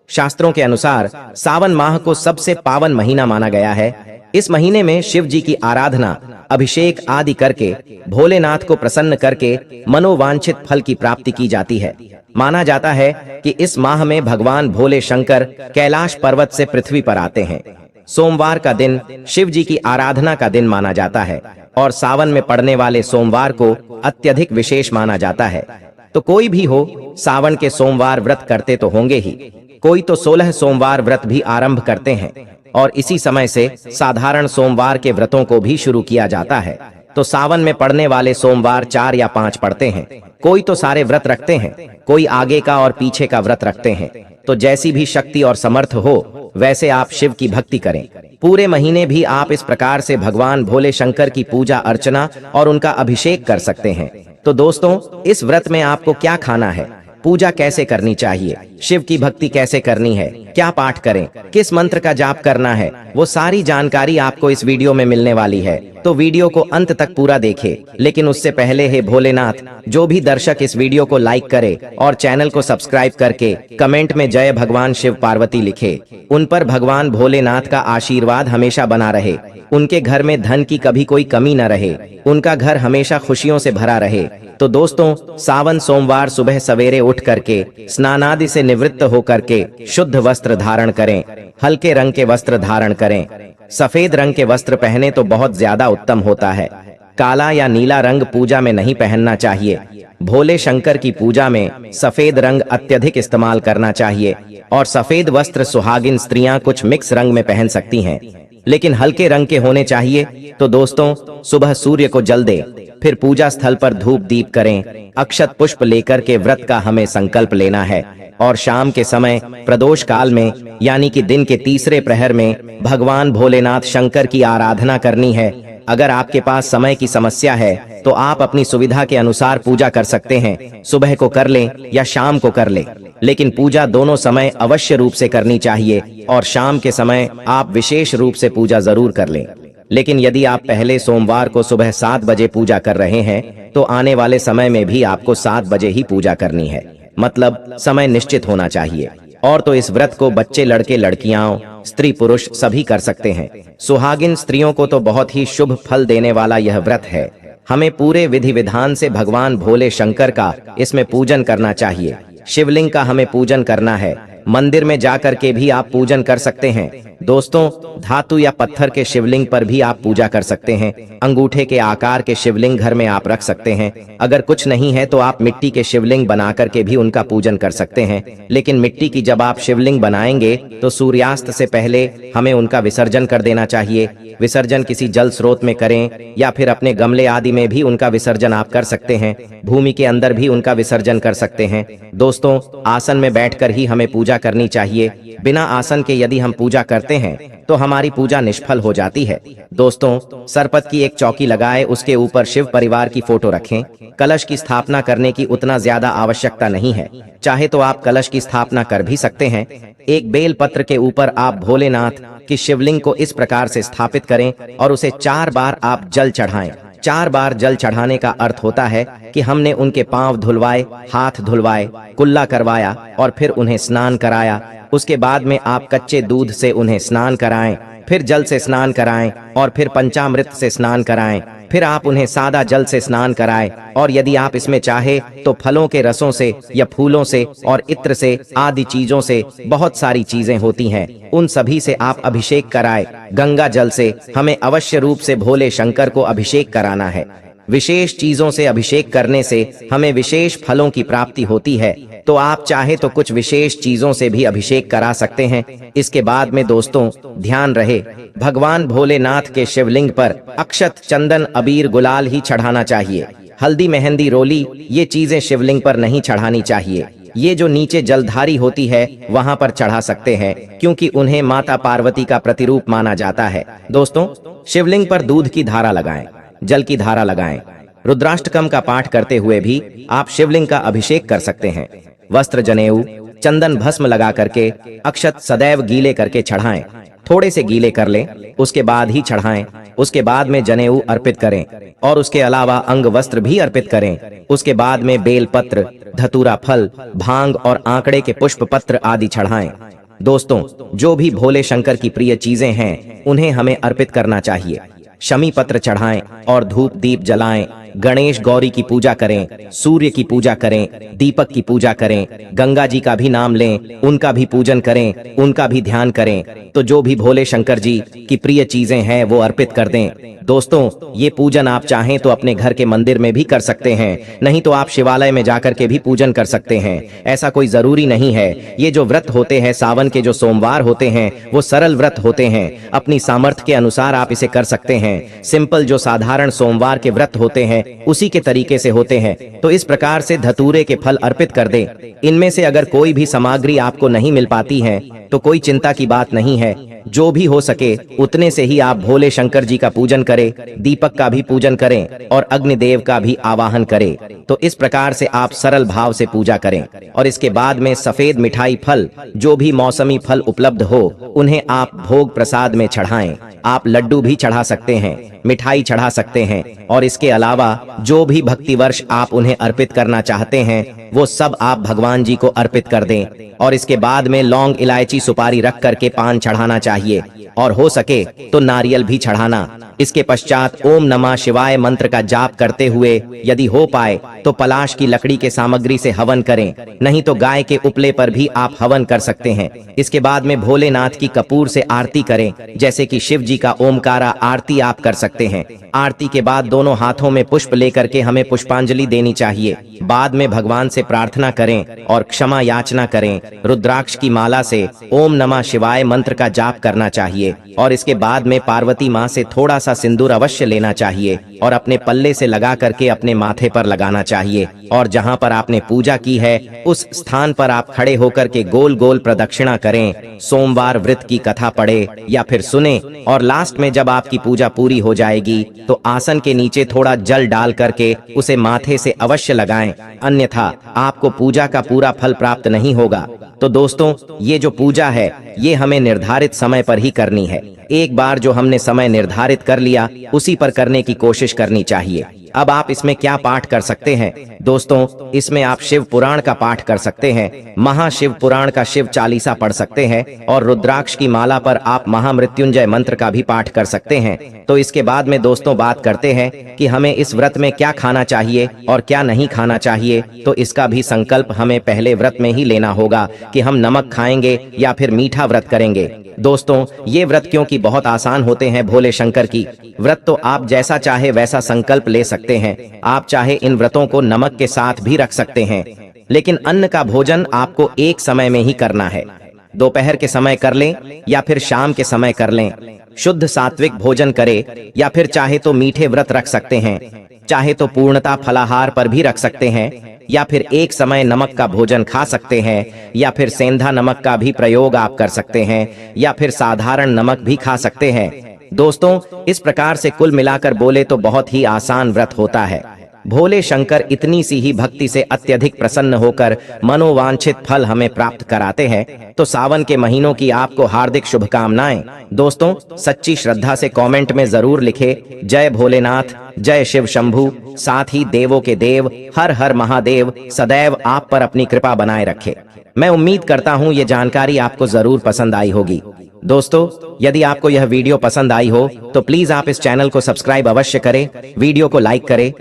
शास्त्रों के अनुसार सावन माह को सबसे पावन महीना माना गया है। इस महीने में शिव जी की आराधना, अभिषेक आदि करके भोलेनाथ को प्रसन्न करके मनोवांछित फल की प्राप्ति की जाती है। माना जाता है कि इस माह में भगवान भोले शंकर कैलाश पर्वत से पृथ्वी पर आते हैं। सोमवार का दिन शिव जी की आराधना का दिन माना जाता है और सावन में पड़ने वाले सोमवार को अत्यधिक विशेष माना जाता है। तो कोई भी हो, सावन के सोमवार व्रत करते तो होंगे ही। कोई तो 16 सोमवार व्रत भी आरंभ करते हैं और इसी समय से साधारण सोमवार के व्रतों को भी शुरू किया जाता है। तो सावन में पड़ने वाले सोमवार 4 या 5 पड़ते हैं। कोई तो सारे व्रत रखते हैं, कोई आगे का और पीछे का व्रत रखते हैं। तो जैसी भी शक्ति और समर्थ हो, वैसे आप शिव की भक्ति करें। पूरे महीने भी आप इस प्रकार से भगवान भोले शंकर की पूजा अर्चना और उनका अभिषेक कर सकते हैं। तो दोस्तों, इस व्रत में आपको क्या खाना है, पूजा कैसे करनी चाहिए, शिव की भक्ति कैसे करनी है, क्या पाठ करें, किस मंत्र का जाप करना है, वो सारी जानकारी आपको इस वीडियो में मिलने वाली है। तो वीडियो को अंत तक पूरा देखें। लेकिन उससे पहले हे भोलेनाथ, जो भी दर्शक इस वीडियो को लाइक करे और चैनल को सब्सक्राइब करके कमेंट में जय भगवान शिव पार्वती लिखे, उन पर भगवान भोलेनाथ का आशीर्वाद हमेशा बना रहे। उनके घर में धन की कभी कोई कमी न रहे, उनका घर हमेशा खुशियों से भरा रहे। तो दोस्तों, सावन सोमवार सुबह सवेरे उठ करके स्नानादि से निवृत्त होकर के शुद्ध वस्त्र धारण करें, हल्के रंग के वस्त्र धारण करें। सफेद रंग के वस्त्र पहने तो बहुत ज्यादा उत्तम होता है। काला या नीला रंग पूजा में नहीं पहनना चाहिए। भोले शंकर की पूजा में सफेद रंग अत्यधिक इस्तेमाल करना चाहिए और सफेद वस्त्र सुहागिन स्त्रियां कुछ मिक्स रंग में पहन सकती हैं, लेकिन हल्के रंग के होने चाहिए। तो दोस्तों, सुबह सूर्य को जल दें, फिर पूजा स्थल पर धूप दीप करें। अक्षत पुष्प लेकर के व्रत का हमें संकल्प लेना है और शाम के समय प्रदोष काल में, यानी कि दिन के तीसरे प्रहर में भगवान भोलेनाथ शंकर की आराधना करनी है। अगर आपके पास समय की समस्या है तो आप अपनी सुविधा के अनुसार पूजा कर सकते हैं। सुबह को कर लें या शाम को कर लें, लेकिन पूजा दोनों समय अवश्य रूप से करनी चाहिए और शाम के समय आप विशेष रूप से पूजा जरूर कर लें। लेकिन यदि आप पहले सोमवार को सुबह 7 बजे पूजा कर रहे हैं तो आने वाले समय में भी आपको 7 बजे ही पूजा करनी है, मतलब समय निश्चित होना चाहिए। और तो इस व्रत को बच्चे, लड़के, लड़कियां, स्त्री, पुरुष सभी कर सकते हैं। सुहागिन स्त्रियों को तो बहुत ही शुभ फल देने वाला यह व्रत है। हमें पूरे विधि विधान से भगवान भोले शंकर का इसमें पूजन करना चाहिए। शिवलिंग का हमें पूजन करना है। मंदिर में जाकर के भी आप पूजन कर सकते हैं। दोस्तों, धातु या पत्थर के शिवलिंग पर भी आप पूजा कर सकते हैं। अंगूठे के आकार के शिवलिंग घर में आप रख सकते हैं। अगर कुछ नहीं है तो आप मिट्टी के शिवलिंग बना करके भी उनका पूजन कर सकते हैं। लेकिन मिट्टी की जब आप शिवलिंग बनाएंगे तो सूर्यास्त से पहले हमें उनका विसर्जन कर देना चाहिए। विसर्जन किसी जल स्रोत में करें या फिर अपने गमले आदि में भी उनका विसर्जन आप कर सकते हैं। भूमि के अंदर भी उनका विसर्जन कर सकते हैं। दोस्तों, आसन में बैठकर ही हमें पूजा करनी चाहिए। बिना आसन के यदि हम पूजा करते हैं तो हमारी पूजा निष्फल हो जाती है। दोस्तों, सरपत की एक चौकी लगाए, उसके ऊपर शिव परिवार की फोटो रखें। कलश की स्थापना करने की उतना ज्यादा आवश्यकता नहीं है, चाहे तो आप कलश की स्थापना कर भी सकते हैं। एक बेल पत्र के ऊपर आप भोलेनाथ की शिवलिंग को इस प्रकार से स्थापित करें और उसे 4 बार आप जल चढ़ाएं। 4 बार जल चढ़ाने का अर्थ होता है कि हमने उनके पांव धुलवाए, हाथ धुलवाए, कुल्ला करवाया और फिर उन्हें स्नान कराया। उसके बाद में आप कच्चे दूध से उन्हें स्नान कराएं, फिर जल से स्नान कराएं और फिर पंचामृत से स्नान कराएं। फिर आप उन्हें सादा जल से स्नान कराएं और यदि आप इसमें चाहे तो फलों के रसों से या फूलों से और इत्र से आदि चीजों से, बहुत सारी चीजें होती हैं, उन सभी से आप अभिषेक कराएं। गंगा जल से हमें अवश्य रूप से भोले शंकर को अभिषेक कराना है। विशेष चीजों से अभिषेक करने से हमें विशेष फलों की प्राप्ति होती है। तो आप चाहे तो कुछ विशेष चीजों से भी अभिषेक करा सकते हैं। इसके बाद में दोस्तों, ध्यान रहे, भगवान भोलेनाथ के शिवलिंग पर अक्षत, चंदन, अबीर, गुलाल ही चढ़ाना चाहिए। हल्दी, मेहंदी, रोली ये चीजें शिवलिंग पर नहीं चढ़ानी चाहिए। ये जो नीचे जलधारी होती है वहां पर चढ़ा सकते हैं, क्योंकि उन्हें माता पार्वती का प्रतिरूप माना जाता है। दोस्तों, शिवलिंग पर दूध की धारा लगाएं, जल की धारा लगाएं। रुद्राष्टकम का पाठ करते हुए भी आप शिवलिंग का अभिषेक कर सकते हैं। वस्त्र, जनेऊ, चंदन, भस्म लगा करके अक्षत सदैव गीले करके चढ़ाएं। थोड़े से गीले कर लें, उसके बाद ही चढ़ाएं। उसके बाद में जनेऊ अर्पित करें और उसके अलावा अंग वस्त्र भी अर्पित करें। उसके बाद में बेल पत्र, धतूरा फल, भांग और आंकड़े के पुष्प पत्र आदि चढ़ाएं। दोस्तों, जो भी भोले शंकर की प्रिय चीजें हैं उन्हें हमें अर्पित करना चाहिए। शमी पत्र चढ़ाएं और धूप दीप जलाएं। गणेश गौरी की पूजा करें, सूर्य की पूजा करें, दीपक की पूजा करें, गंगा जी का भी नाम लें, उनका भी पूजन करें, उनका भी ध्यान करें। तो जो भी भोले शंकर जी की प्रिय चीजें हैं वो अर्पित कर दें। दोस्तों, ये पूजन आप चाहें तो अपने घर के मंदिर में भी कर सकते हैं, नहीं तो आप शिवालय में जाकर के भी पूजन कर सकते हैं। ऐसा कोई जरूरी नहीं है। ये जो व्रत होते हैं, सावन के जो सोमवार होते हैं, वो सरल व्रत होते हैं। अपनी सामर्थ्य के अनुसार आप इसे कर सकते हैं। सिंपल जो साधारण सोमवार के व्रत होते हैं उसी के तरीके से होते हैं। तो इस प्रकार से धतूरे के फल अर्पित कर दें। इनमें से अगर कोई भी सामग्री आपको नहीं मिल पाती है तो कोई चिंता की बात नहीं है। जो भी हो सके उतने से ही आप भोले शंकर जी का पूजन करें, दीपक का भी पूजन करें और अग्निदेव का भी आवाहन करें। तो इस प्रकार से आप सरल भाव से पूजा करें और इसके बाद में सफेद मिठाई फल, जो भी मौसमी फल उपलब्ध हो, उन्हें आप भोग प्रसाद में चढ़ाएं। आप लड्डू भी चढ़ा सकते हैं, मिठाई चढ़ा सकते हैं और इसके अलावा जो भी भक्ति वर्ष आप उन्हें अर्पित करना चाहते हैं वो सब आप भगवान जी को अर्पित कर दें। और इसके बाद में लौंग, इलायची, सुपारी रख करके पान चढ़ाना चाहिए और हो सके तो नारियल भी चढ़ाना। इसके पश्चात ओम नमः शिवाय मंत्र का जाप करते हुए यदि हो पाए तो पलाश की लकड़ी के सामग्री से हवन करें, नहीं तो गाय के उपले पर भी आप हवन कर सकते हैं। इसके बाद में भोलेनाथ की कपूर से आरती करें, जैसे कि शिव जी का ओमकारा आरती आप कर सकते हैं। आरती के बाद दोनों हाथों में पुष्प लेकर के हमें पुष्पांजलि देनी चाहिए। बाद में भगवान से प्रार्थना करें और क्षमा याचना करें। रुद्राक्ष की माला से ओम नमः शिवाय मंत्र का जाप करना चाहिए और इसके बाद में पार्वती माँ से थोड़ा सा सिंदूर अवश्य लेना चाहिए और अपने पल्ले से लगा करके अपने माथे पर लगाना चाहिए। और जहाँ पर आपने पूजा की है उस स्थान पर आप खड़े होकर के गोल गोल प्रदक्षिणा करें, सोमवार व्रत की कथा पढ़े या फिर सुने और लास्ट में जब आपकी पूजा पूरी हो जाएगी तो आसन के नीचे थोड़ा जल डाल करके उसे माथे से अवश्य लगाएं, अन्यथा आपको पूजा का पूरा फल प्राप्त नहीं होगा। तो दोस्तों, ये जो पूजा है ये हमें निर्धारित समय पर ही करनी है। एक बार जो हमने समय निर्धारित कर लिया उसी पर करने की कोशिश करनी चाहिए। अब आप इसमें क्या पाठ कर सकते हैं दोस्तों? इसमें आप शिव पुराण का पाठ कर सकते हैं, महाशिव पुराण का शिव चालीसा पढ़ सकते हैं और रुद्राक्ष की माला पर आप महामृत्युंजय मंत्र का भी पाठ कर सकते हैं। तो इसके बाद में दोस्तों बात करते हैं कि हमें इस व्रत में क्या खाना चाहिए और क्या नहीं खाना चाहिए। तो इसका भी संकल्प हमें पहले व्रत में ही लेना होगा कि हम नमक खाएंगे या फिर मीठा व्रत करेंगे। दोस्तों, ये व्रत क्योंकि बहुत आसान होते हैं भोले शंकर की व्रत, तो आप जैसा चाहे वैसा संकल्प ले सकते हैं। आप चाहे इन व्रतों को नमक के साथ भी रख सकते हैं, लेकिन अन्न का भोजन आपको एक समय में ही करना है। दोपहर के समय कर लें या फिर शाम के समय कर लें। शुद्ध सात्विक भोजन करें या फिर चाहे तो मीठे व्रत रख सकते हैं, चाहे तो पूर्णता फलाहार पर भी रख सकते हैं या फिर एक समय नमक का भोजन खा सकते हैं या फिर सेंधा नमक का भी प्रयोग आप कर सकते हैं या फिर साधारण नमक भी खा सकते हैं। दोस्तों, इस प्रकार से कुल मिलाकर बोले तो बहुत ही आसान व्रत होता है। भोले शंकर इतनी सी ही भक्ति से अत्यधिक प्रसन्न होकर मनोवांछित फल हमें प्राप्त कराते हैं। तो सावन के महीनों की आपको हार्दिक शुभकामनाएं। दोस्तों, सच्ची श्रद्धा से कमेंट में जरूर लिखे जय भोलेनाथ, जय शिव शंभू। साथ ही देवों के देव हर हर महादेव सदैव आप पर अपनी कृपा बनाए रखे। मैं उम्मीद करता हूँ ये जानकारी आपको जरूर पसंद आई होगी। दोस्तों, यदि आपको यह वीडियो पसंद आई हो तो प्लीज आप इस चैनल को सब्सक्राइब अवश्य करें, वीडियो को लाइक करें